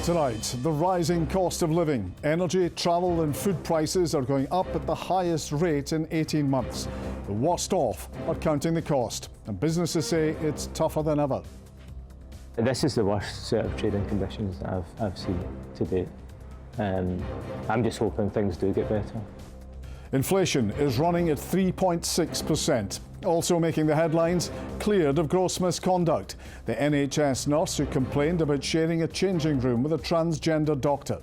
Tonight, the rising cost of living. Energy, travel and food prices are going up at the highest rate in 18 months. The worst off are counting the cost, and businesses say it's tougher than ever. This is the worst set of trading conditions that I've seen to date. I'm just hoping things do get better. Inflation is running at 3.6%. Also making the headlines, cleared of gross misconduct. The NHS nurse who complained about sharing a changing room with a transgender doctor.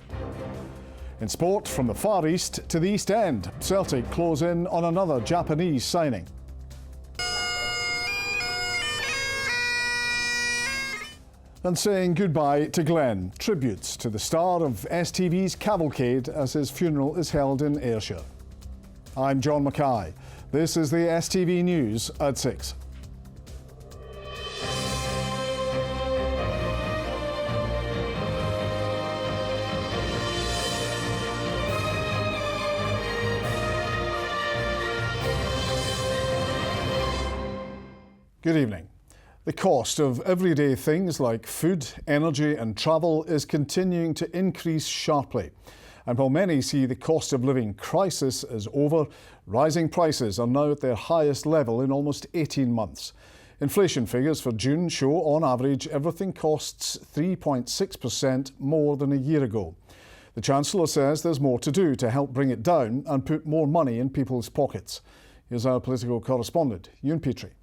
In sport, from the Far East to the East End, Celtic close in on another Japanese signing. And saying goodbye to Glenn, tributes to the star of STV's Cavalcade as his funeral is held in Ayrshire. I'm John Mackay. This is the STV News at 6. Good evening. The cost of everyday things like food, energy and travel is continuing to increase sharply. And while many see the cost of living crisis as over, rising prices are now at their highest level in almost 18 months. Inflation figures for June show, on average, everything costs 3.6% more than a year ago. The Chancellor says there's more to do to help bring it down and put more money in people's pockets. Here's our political correspondent, Ewan Petrie.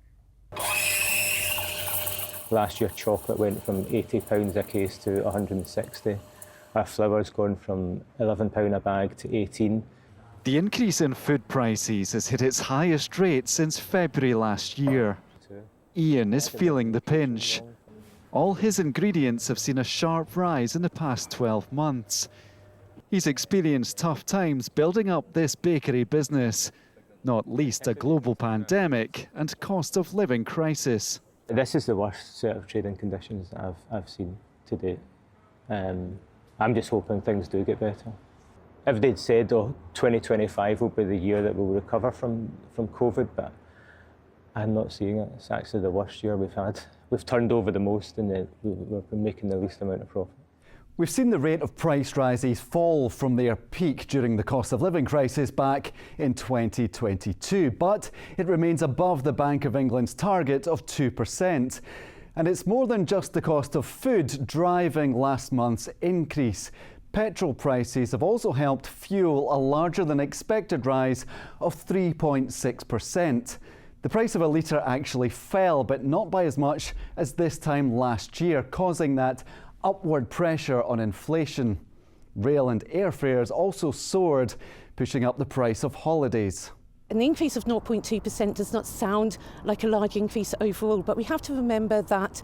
Last year, chocolate went from £80 a case to £160. Our flour's gone from £11 a bag to £18. The increase in food prices has hit its highest rate since February last year. Ian is feeling the pinch. All his ingredients have seen a sharp rise in the past 12 months. He's experienced tough times building up this bakery business, not least a global pandemic and cost of living crisis. This is the worst set of trading conditions that I've seen to date. I'm just hoping things do get better. If they'd said, 2025 will be the year that we'll recover from COVID, but I'm not seeing it. It's actually the worst year we've had. We've turned over the most and we've been making the least amount of profit. We've seen the rate of price rises fall from their peak during the cost of living crisis back in 2022, but it remains above the Bank of England's target of 2%. And it's more than just the cost of food driving last month's increase. Petrol prices have also helped fuel a larger than expected rise of 3.6%. The price of a litre actually fell, but not by as much as this time last year, causing that upward pressure on inflation. Rail and airfares also soared, pushing up the price of holidays. An increase of 0.2% does not sound like a large increase overall, but we have to remember that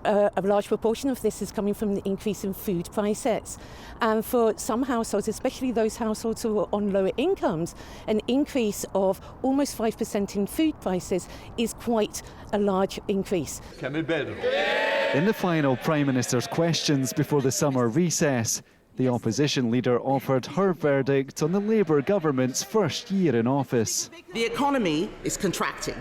a large proportion of this is coming from the increase in food prices. And for some households, especially those households who are on lower incomes, an increase of almost 5% in food prices is quite a large increase. In the final Prime Minister's questions before the summer recess, the opposition leader offered her verdict on the Labour government's first year in office. The economy is contracting.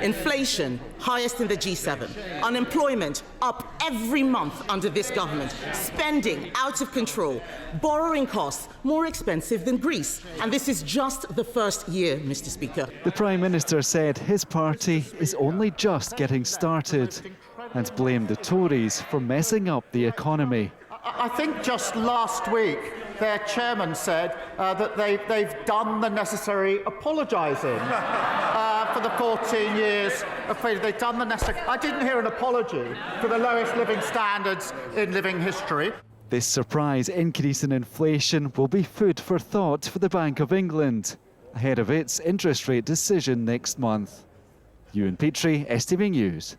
Inflation, highest in the G7. Unemployment, up every month under this government. Spending, out of control. Borrowing costs, more expensive than Greece. And this is just the first year, Mr. Speaker. The Prime Minister said his party is only just getting started and blamed the Tories for messing up the economy. I think just last week their chairman said that they've done the necessary apologising for the 14 years of failure. They've done the necessary. I didn't hear an apology for the lowest living standards in living history. This surprise increase in inflation will be food for thought for the Bank of England ahead of its interest rate decision next month. Ewan Petrie, STV News.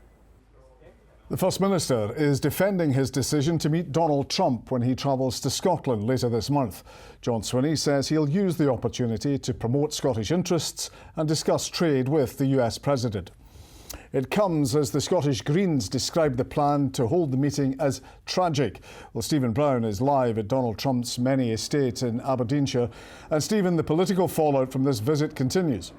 The First Minister is defending his decision to meet Donald Trump when he travels to Scotland later this month. John Swinney says he'll use the opportunity to promote Scottish interests and discuss trade with the US President. It comes as the Scottish Greens described the plan to hold the meeting as tragic. Well, Stephen Brown is live at Donald Trump's Menny estate in Aberdeenshire. And Stephen, the political fallout from this visit continues.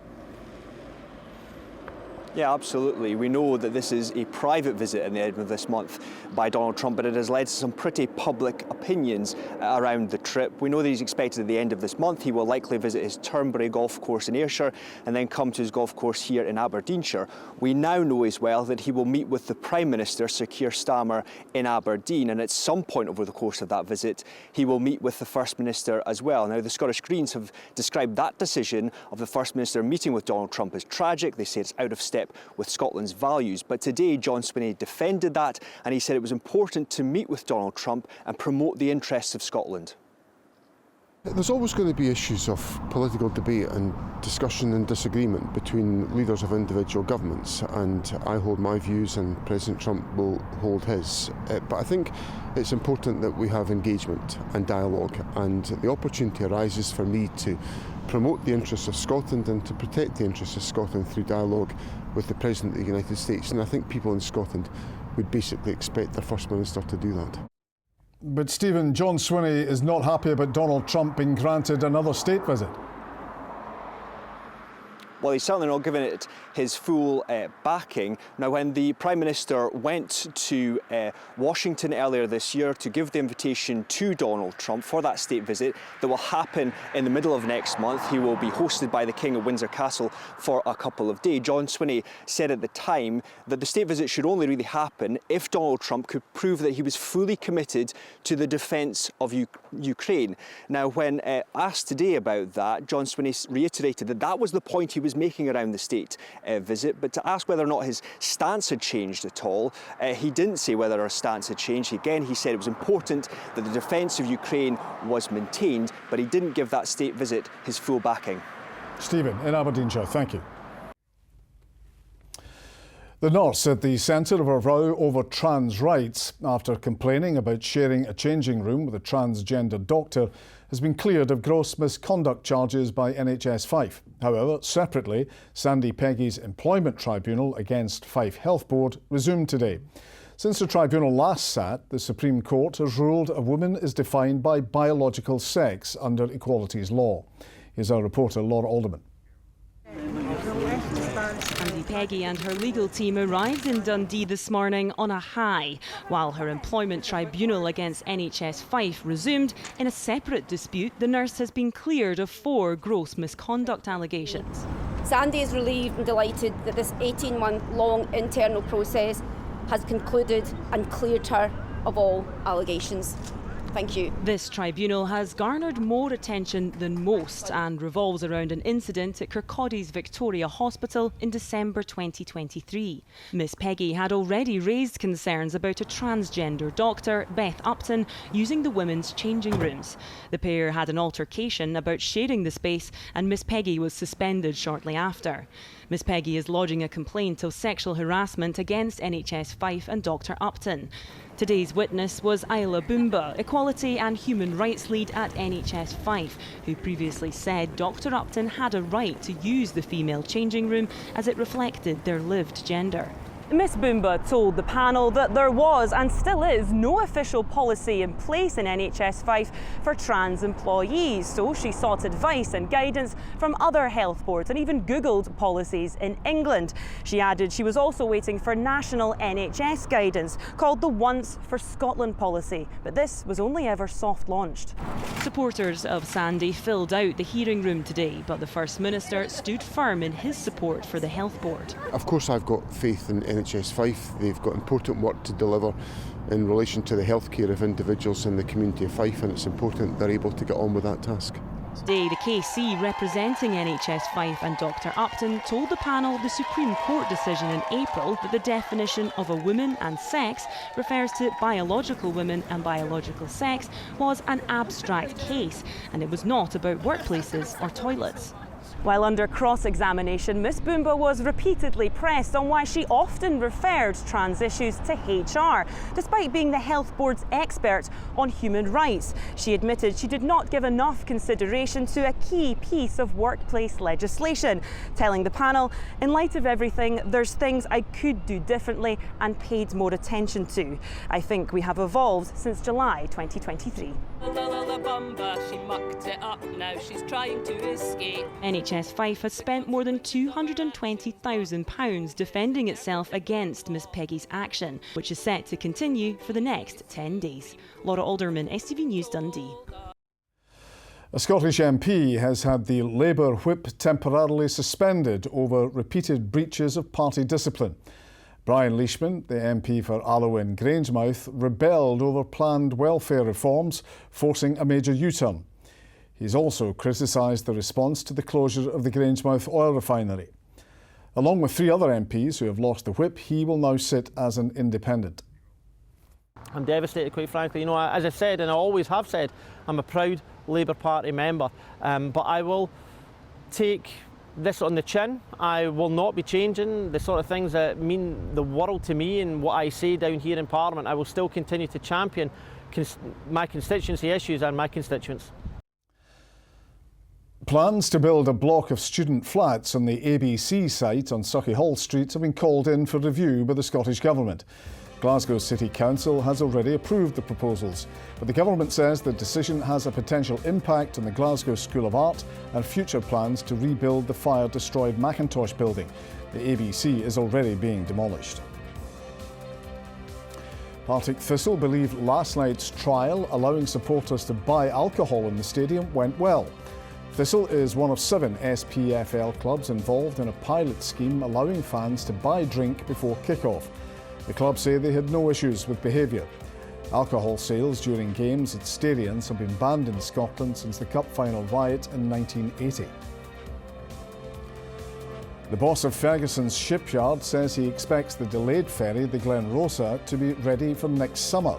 Yeah, absolutely. We know that this is a private visit in the Edinburgh this month by Donald Trump, but it has led to some pretty public opinions around the trip. We know that he's expected at the end of this month. He will likely visit his Turnberry golf course in Ayrshire and then come to his golf course here in Aberdeenshire. We now know as well that he will meet with the Prime Minister, Sir Keir Starmer, in Aberdeen, and at some point over the course of that visit, he will meet with the First Minister as well. Now, the Scottish Greens have described that decision of the First Minister meeting with Donald Trump as tragic. They say it's out of step with Scotland's values. But today, John Swinney defended that, and he said it was important to meet with Donald Trump and promote the interests of Scotland. There's always going to be issues of political debate and discussion and disagreement between leaders of individual governments, and I hold my views and President Trump will hold his. But I think it's important that we have engagement and dialogue, and the opportunity arises for me to promote the interests of Scotland and to protect the interests of Scotland through dialogue with the President of the United States. And I think people in Scotland would basically expect their First Minister to do that. But Stephen, John Swinney is not happy about Donald Trump being granted another state visit. Well, he's certainly not given it his full backing. Now, when the Prime Minister went to Washington earlier this year to give the invitation to Donald Trump for that state visit that will happen in the middle of next month, he will be hosted by the King at Windsor Castle for a couple of days. John Swinney said at the time that the state visit should only really happen if Donald Trump could prove that he was fully committed to the defence of Ukraine. Now, when asked today about that, John Swinney reiterated that that was the point he was making around the state visit, but to ask whether or not his stance had changed at all, he didn't say whether our stance had changed. Again, he said it was important that the defence of Ukraine was maintained, but he didn't give that state visit his full backing. Stephen, in Aberdeenshire, thank you. The nurse at the centre of a row over trans rights after complaining about sharing a changing room with a transgender doctor has been cleared of gross misconduct charges by NHS Fife. However, separately, Sandy Peggy's employment tribunal against Fife Health Board resumed today. Since the tribunal last sat, the Supreme Court has ruled a woman is defined by biological sex under equalities law. Here's our reporter Laura Alderman. Sandy Peggy and her legal team arrived in Dundee this morning on a high, while her employment tribunal against NHS Fife resumed. In a separate dispute, the nurse has been cleared of 4 gross misconduct allegations. Sandy is relieved and delighted that this 18-month-long internal process has concluded and cleared her of all allegations. Thank you. This tribunal has garnered more attention than most and revolves around an incident at Kirkcaldy's Victoria Hospital in December 2023. Miss Peggy had already raised concerns about a transgender doctor, Beth Upton, using the women's changing rooms. The pair had an altercation about sharing the space, and Miss Peggy was suspended shortly after. Miss Peggy is lodging a complaint of sexual harassment against NHS Fife and Dr Upton. Today's witness was Isla Boomba, Equality and Human Rights Lead at NHS Fife, who previously said Dr Upton had a right to use the female changing room as it reflected their lived gender. Miss Boomba told the panel that there was and still is no official policy in place in NHS Fife for trans employees, so she sought advice and guidance from other health boards and even Googled policies in England. She added she was also waiting for national NHS guidance called the Once for Scotland policy, but this was only ever soft launched. Supporters of Sandy filled out the hearing room today, but the First Minister stood firm in his support for the health board. Of course, I've got faith in NHS Fife. They've got important work to deliver in relation to the healthcare of individuals in the community of Fife, and it's important they're able to get on with that task. Today, the KC representing NHS Fife and Dr Upton told the panel the Supreme Court decision in April that the definition of a woman and sex refers to biological women and biological sex was an abstract case, and it was not about workplaces or toilets. While under cross-examination, Miss Boomba was repeatedly pressed on why she often referred trans issues to HR, despite being the Health Board's expert on human rights. She admitted she did not give enough consideration to a key piece of workplace legislation, telling the panel, "In light of everything, there's things I could do differently and paid more attention to. I think we have evolved since July 2023. number, she mucked it up, now she's trying to escape. NHS Fife has spent more than £220,000 defending itself against Miss Peggy's action, which is set to continue for the next 10 days. Laura Alderman, STV News Dundee. A Scottish MP has had the Labour whip temporarily suspended over repeated breaches of party discipline. Brian Leishman, the MP for Alloa and Grangemouth, rebelled over planned welfare reforms, forcing a major U-turn. He's also criticised the response to the closure of the Grangemouth oil refinery. Along with 3 other MPs who have lost the whip, he will now sit as an independent. I'm devastated, quite frankly. You know, as I said, and I always have said, I'm a proud Labour Party member, but I will take this on the chin. I will not be changing the sort of things that mean the world to me and what I say down here in Parliament. I will still continue to champion my constituency issues and my constituents. Plans to build a block of student flats on the ABC site on Sauchiehall Street have been called in for review by the Scottish Government. Glasgow City Council has already approved the proposals, but the government says the decision has a potential impact on the Glasgow School of Art and future plans to rebuild the fire-destroyed Macintosh building. The ABC is already being demolished. Partick Thistle believe last night's trial allowing supporters to buy alcohol in the stadium went well. Thistle is one of 7 SPFL clubs involved in a pilot scheme allowing fans to buy drink before kick-off. The club say they had no issues with behaviour. Alcohol sales during games at stadiums have been banned in Scotland since the Cup final riot in 1980. The boss of Ferguson's shipyard says he expects the delayed ferry, the Glen Rosa, to be ready for next summer.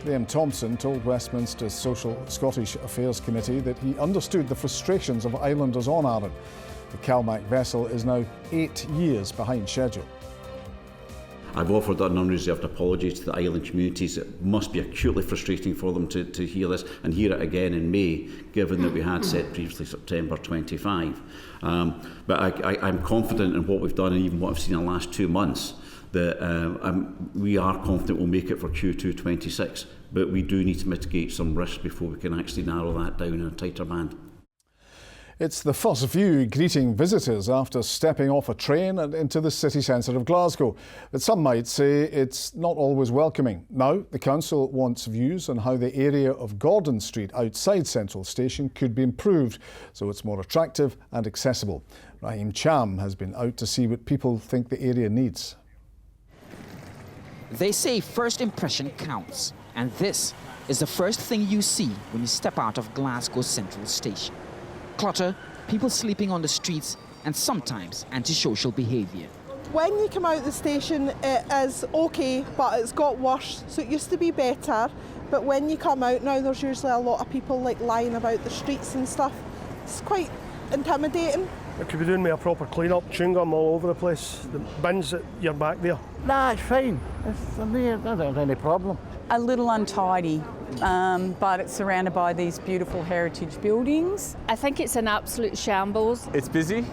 Liam Thompson told Westminster's Scottish Affairs Committee that he understood the frustrations of islanders on Arran. The CalMac vessel is now 8 years behind schedule. I've offered an unreserved apology to the island communities. It must be acutely frustrating for them to hear this and hear it again in May, given that we had said previously September 25. But I'm confident in what we've done and even what I've seen in the last 2 months, that we are confident we'll make it for Q2 26. But we do need to mitigate some risks before we can actually narrow that down in a tighter band. It's the first view greeting visitors after stepping off a train and into the city centre of Glasgow. But some might say it's not always welcoming. Now, the council wants views on how the area of Gordon Street outside Central Station could be improved so it's more attractive and accessible. Raheem Cham has been out to see what people think the area needs. They say first impression counts, and this is the first thing you see when you step out of Glasgow Central Station. Clutter, people sleeping on the streets, and sometimes antisocial behaviour. When you come out of the station, it is okay, but it's got worse. So it used to be better, but when you come out now, there's usually a lot of people like lying about the streets and stuff. It's quite intimidating. It could be doing with a proper clean-up, chewing gum all over the place, the bins at your back there. Nah, it's fine. I don't have any problem. A little untidy, but it's surrounded by these beautiful heritage buildings. I think it's an absolute shambles. It's busy,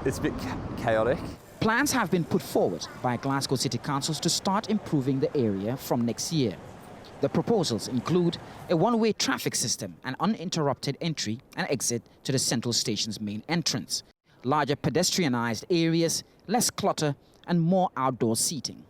it's a bit chaotic. Plans have been put forward by Glasgow City Councils to start improving the area from next year. The proposals include a one-way traffic system and uninterrupted entry and exit to the Central Station's main entrance, larger pedestrianised areas, less clutter and more outdoor seating.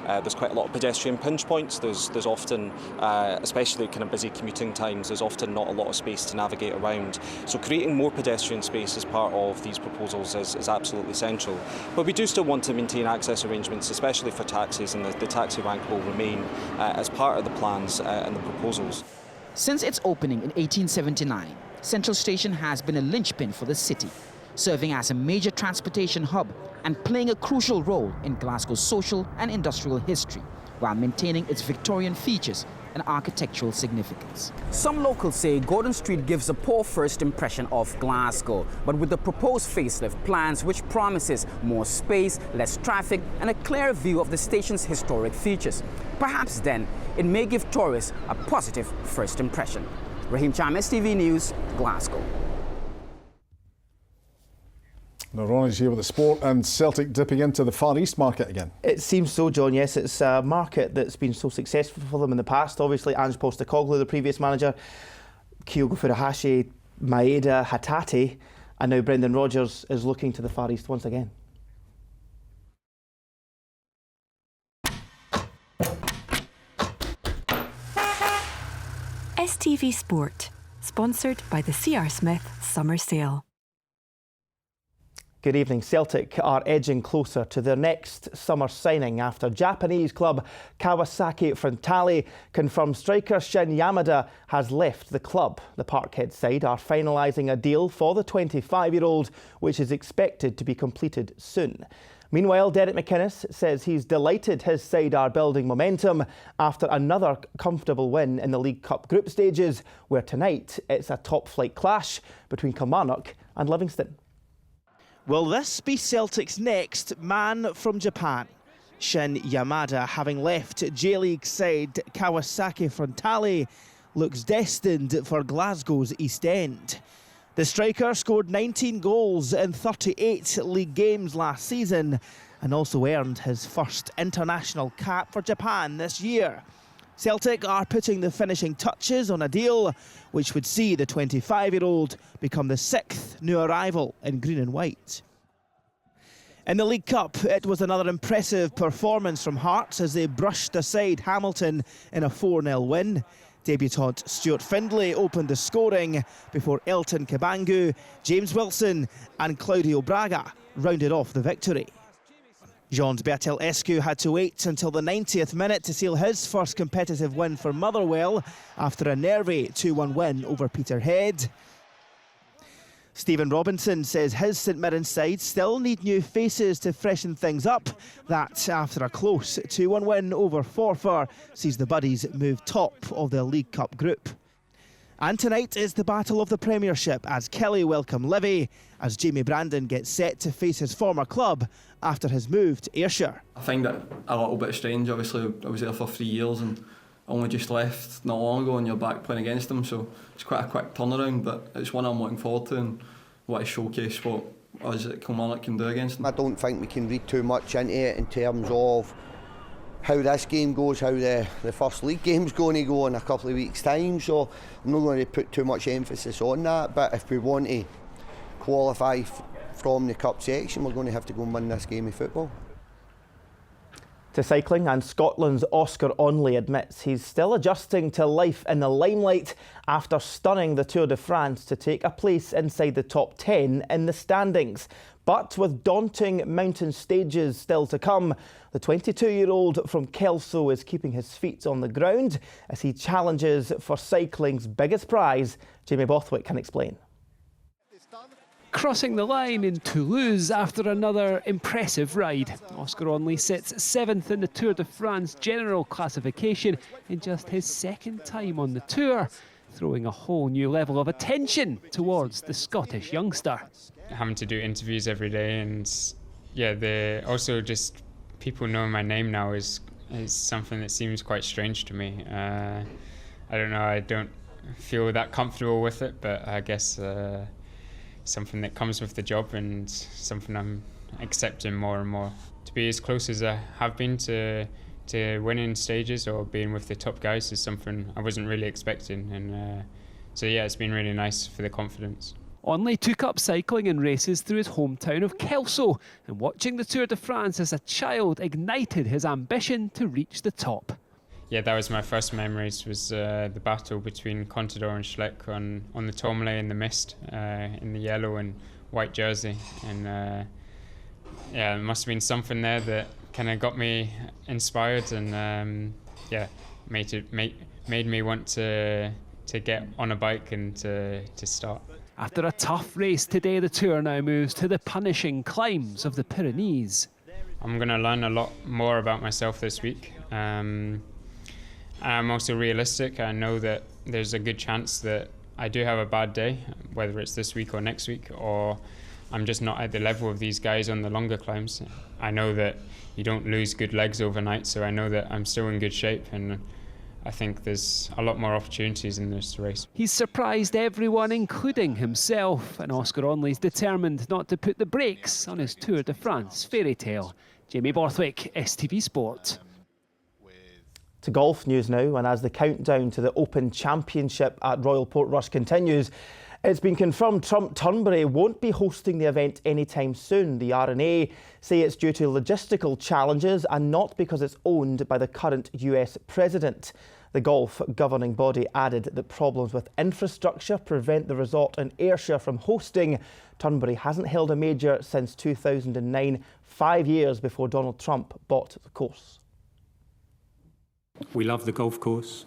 There's quite a lot of pedestrian pinch points. There's often, especially kind of busy commuting times, there's often not a lot of space to navigate around. So creating more pedestrian space as part of these proposals is absolutely essential. But we do still want to maintain access arrangements, especially for taxis, and the taxi rank will remain as part of the plans and the proposals. Since its opening in 1879, Central Station has been a linchpin for the city, serving as a major transportation hub and playing a crucial role in Glasgow's social and industrial history, while maintaining its Victorian features and architectural significance. Some locals say Gordon Street gives a poor first impression of Glasgow, but with the proposed facelift plans which promises more space, less traffic and a clearer view of the station's historic features, perhaps then it may give tourists a positive first impression. Raheem Cham, STV News, Glasgow. Now, Ronnie's here with the sport and Celtic dipping into the Far East market again. It seems so, John. Yes, it's a market that's been so successful for them in the past. Obviously, Ange Postecoglou, the previous manager, Kyogo Furuhashi, Maeda, Hatate, and now Brendan Rodgers is looking to the Far East once again. STV Sport, sponsored by the C.R. Smith Summer Sale. Good evening. Celtic are edging closer to their next summer signing after Japanese club Kawasaki Frontale confirmed striker Shin Yamada has left the club. The Parkhead side are finalising a deal for the 25-year-old, which is expected to be completed soon. Meanwhile, Derek McInnes says he's delighted his side are building momentum after another comfortable win in the League Cup group stages, where tonight it's a top-flight clash between Kilmarnock and Livingston. Will this be Celtic's next man from Japan? Shin Yamada, having left J-League side Kawasaki Frontale, looks destined for Glasgow's East End. The striker scored 19 goals in 38 league games last season and also earned his first international cap for Japan this year. Celtic are putting the finishing touches on a deal which would see the 25-year-old become the 6th new arrival in green and white. In the League Cup, it was another impressive performance from Hearts as they brushed aside Hamilton in a 4-0 win. Debutant Stuart Findlay opened the scoring before Elton Kabangu, James Wilson and Claudio Braga rounded off the victory. Jean's Bertel Escu had to wait until the 90th minute to seal his first competitive win for Motherwell after a nervy 2-1 win over Peterhead. Stephen Robinson says his St Mirren side still need new faces to freshen things up. That, after a close 2-1 win over Forfar, sees the Buddies move top of the League Cup group. And tonight is the battle of the Premiership as Kelly welcome Livy, as Jamie Brandon gets set to face his former club after his move to Ayrshire. I find it a little bit strange. Obviously, I was there for 3 years and only just left not long ago, and you're back playing against them, so it's quite a quick turnaround, but it's one I'm looking forward to and want to showcase what us at Kilmarnock can do against them. I don't think we can read too much into it in terms of how this game goes, how the first league game's going to go in a couple of weeks' time, so I'm not going to put too much emphasis on that, but if we want to qualify from the cup section, we're going to have to go and win this game of football. To cycling, and Scotland's Oscar Onley admits he's still adjusting to life in the limelight after stunning the Tour de France to take a place inside the top 10 in the standings. But with daunting mountain stages still to come, the 22-year-old from Kelso is keeping his feet on the ground as he challenges for cycling's biggest prize. Jamie Bothwick can explain. Crossing the line in Toulouse after another impressive ride. Oscar Onley sits 7th in the Tour de France general classification in just his second time on the Tour, throwing a whole new level of attention towards the Scottish youngster. Having to do interviews every day, and yeah, also just people knowing my name now is something that seems quite strange to me. I don't know, I don't feel that comfortable with it, but I guess something that comes with the job and something I'm accepting more and more. To be as close as I have been to winning stages or being with the top guys is something I wasn't really expecting, and so yeah, it's been really nice for the confidence. Onley took up cycling and races through his hometown of Kelso, and watching the Tour de France as a child ignited his ambition to reach the top. Yeah, that was my first memories, was the battle between Contador and Schleck on the Tourmalet in the mist, in the yellow and white jersey. And yeah, it must have been something there that kind of got me inspired and yeah, made me want to get on a bike and to start. After a tough race today, the Tour now moves to the punishing climbs of the Pyrenees. I'm going to learn a lot more about myself this week. I'm also realistic. I know that there's a good chance that I do have a bad day, whether it's this week or next week, or I'm just not at the level of these guys on the longer climbs. I know that you don't lose good legs overnight, so I know that I'm still in good shape, and I think there's a lot more opportunities in this race. He's surprised everyone, including himself, and Oscar Onley's determined not to put the brakes on his Tour de France fairy tale. Jamie Borthwick, STV Sport. To golf news now, and as the countdown to the Open Championship at Royal Portrush continues, it's been confirmed Trump Turnberry won't be hosting the event anytime soon. The R&A say it's due to logistical challenges and not because it's owned by the current US president. The golf governing body added that problems with infrastructure prevent the resort in Ayrshire from hosting. Turnberry hasn't held a major since 2009, 5 years before Donald Trump bought the course. We love the golf course,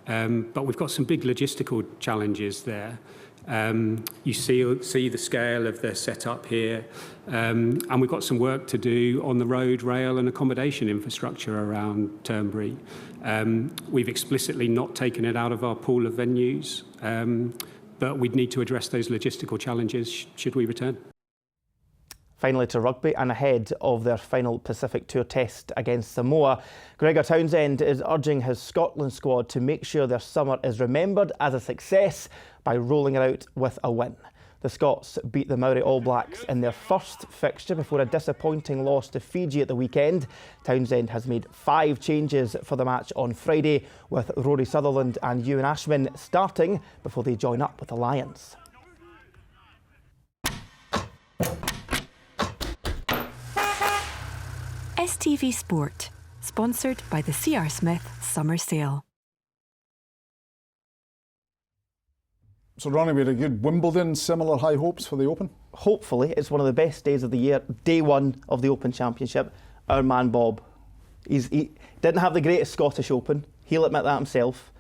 but we've got some big logistical challenges there. You see the scale of the setup here, and we've got some work to do on the road, rail and accommodation infrastructure around Turnberry. We've explicitly not taken it out of our pool of venues, but we'd need to address those logistical challenges should we return. Finally to rugby, and ahead of their final Pacific Tour test against Samoa, Gregor Townsend is urging his Scotland squad to make sure their summer is remembered as a success by rolling it out with a win. The Scots beat the Maori All Blacks in their first fixture before a disappointing loss to Fiji at the weekend. Townsend has made 5 changes for the match on Friday, with Rory Sutherland and Ewan Ashman starting before they join up with the Lions. STV Sport, sponsored by the C.R. Smith Summer Sale. So Ronnie, we had a good Wimbledon, similar high hopes for the Open? Hopefully, it's one of the best days of the year, day one of the Open Championship. Our man Bob, he didn't have the greatest Scottish Open, he'll admit that himself,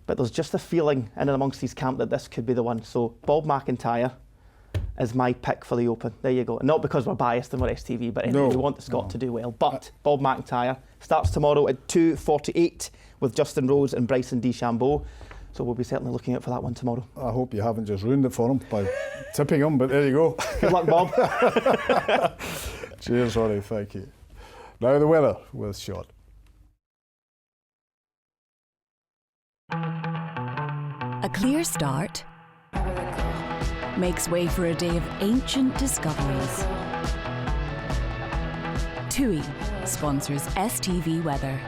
but there's just a feeling in and amongst his camp that this could be the one. So Bob McIntyre is my pick for the Open. There you go. Not because we're biased and we're STV, but anyway, we want the Scot to do well. But Bob McIntyre starts tomorrow at 2:48 with Justin Rose and Bryson DeChambeau. So we'll be certainly looking out for that one tomorrow. I hope you haven't just ruined it for him by tipping him, but there you go. Good luck, Bob. Cheers, Ronnie. Thank you. Now the weather with Sean. A clear start makes way for a day of ancient discoveries. TUI sponsors STV Weather.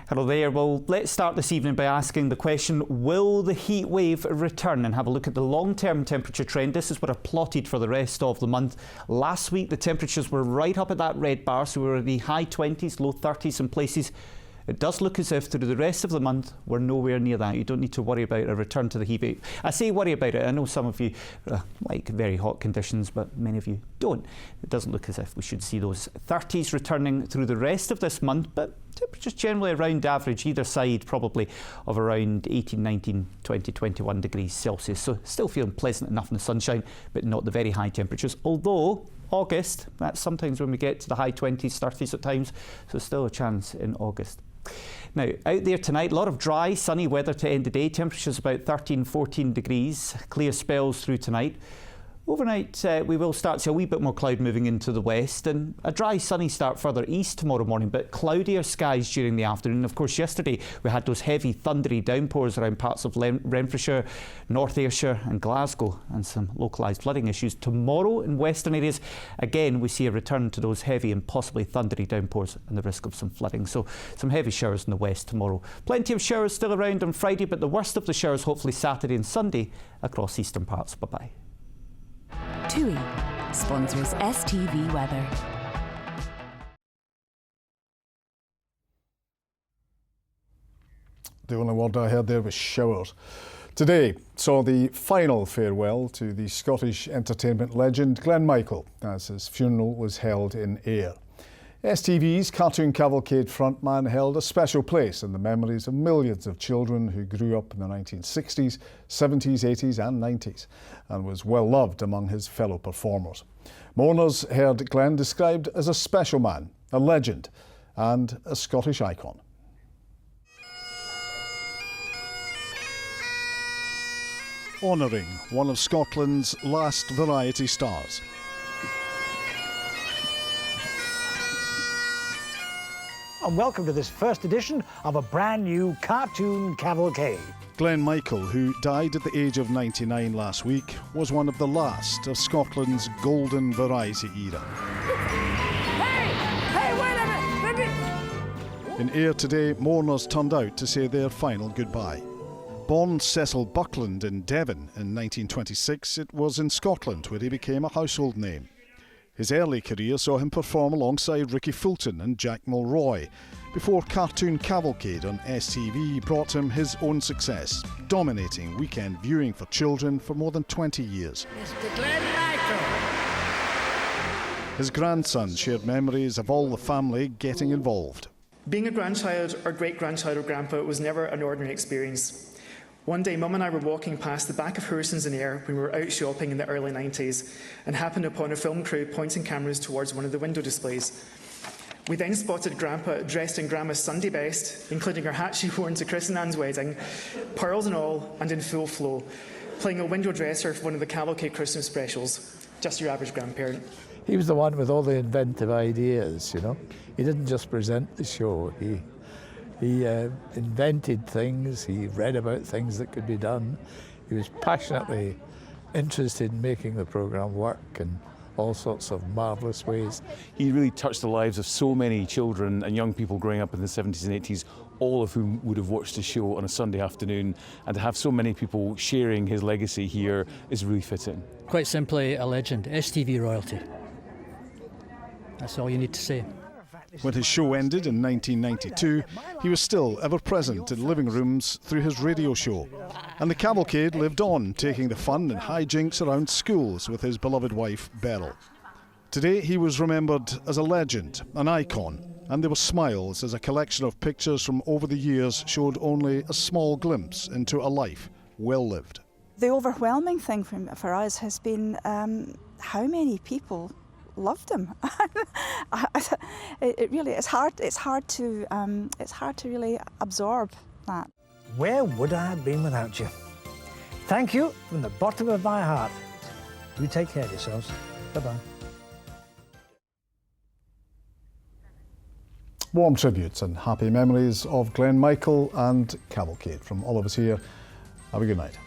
Hello there. Well, let's start this evening by asking the question, will the heat wave return? And have a look at the long-term temperature trend. This is what I've plotted for the rest of the month. Last week, the temperatures were right up at that red bar, so we were in the high 20s, low 30s in places. It does look as if through the rest of the month we're nowhere near that. You don't need to worry about a return to the heat wave. I say worry about it. I know some of you like very hot conditions, but many of you don't. It doesn't look as if we should see those 30s returning through the rest of this month, but temperatures generally around average, either side probably of around 18, 19, 20, 21 degrees Celsius. So still feeling pleasant enough in the sunshine, but not the very high temperatures. Although August, that's sometimes when we get to the high 20s, 30s at times, so still a chance in August. Now, out there tonight, a lot of dry, sunny weather to end the day. Temperatures about 13, 14 degrees. Clear spells through tonight. Overnight, we will start to see a wee bit more cloud moving into the west, and a dry, sunny start further east tomorrow morning, but cloudier skies during the afternoon. Of course, yesterday we had those heavy, thundery downpours around parts of Renfrewshire, North Ayrshire and Glasgow, and some localised flooding issues. Tomorrow in western areas, again, we see a return to those heavy and possibly thundery downpours and the risk of some flooding. So some heavy showers in the west tomorrow. Plenty of showers still around on Friday, but the worst of the showers hopefully Saturday and Sunday across eastern parts. Bye-bye. TUI sponsors STV Weather. The only word I heard there was showers. Today saw the final farewell to the Scottish entertainment legend Glenn Michael as his funeral was held in Ayr. STV's Cartoon Cavalcade frontman held a special place in the memories of millions of children who grew up in the 1960s, 70s, 80s and 90s and was well loved among his fellow performers. Mourners heard Glenn described as a special man, a legend and a Scottish icon. Honouring one of Scotland's last variety stars. And welcome to this first edition of a brand new Cartoon Cavalcade. Glenn Michael, who died at the age of 99 last week, was one of the last of Scotland's golden variety era. Hey, wait a minute! In Ayr today, mourners turned out to say their final goodbye. Born Cecil Buckland in Devon in 1926, it was in Scotland where he became a household name. His early career saw him perform alongside Ricky Fulton and Jack Mulroy, before Cartoon Cavalcade on STV brought him his own success, dominating weekend viewing for children for more than 20 years. Mr. Glenn Michael. His grandson shared memories of all the family getting involved. Being a grandchild or great-grandchild of Grandpa was never an ordinary experience. One day, Mum and I were walking past the back of Hourson's in Ayr when we were out shopping in the early 90s and happened upon a film crew pointing cameras towards one of the window displays. We then spotted Grandpa dressed in Grandma's Sunday best, including her hat she wore to Chris and Ann's wedding, pearls and all, and in full flow, playing a window dresser for one of the Cavalcade Christmas specials. Just your average grandparent. He was the one with all the inventive ideas, you know. He didn't just present the show. He invented things, he read about things that could be done. He was passionately interested in making the programme work in all sorts of marvellous ways. He really touched the lives of so many children and young people growing up in the 70s and 80s, all of whom would have watched the show on a Sunday afternoon, and to have so many people sharing his legacy here is really fitting. Quite simply a legend, STV royalty. That's all you need to say. When his show ended in 1992, he was still ever present in living rooms through his radio show. And the cavalcade lived on, taking the fun and hijinks around schools with his beloved wife, Beryl. Today he was remembered as a legend, an icon, and there were smiles as a collection of pictures from over the years showed only a small glimpse into a life well lived. The overwhelming thing for us has been how many people loved him. It really it's hard to really absorb that. Where would I have been without you? Thank you from the bottom of my heart. You take care of yourselves. Bye-bye. Warm tributes and happy memories of Glenn Michael and Cavalcade from all of us here. Have a good night.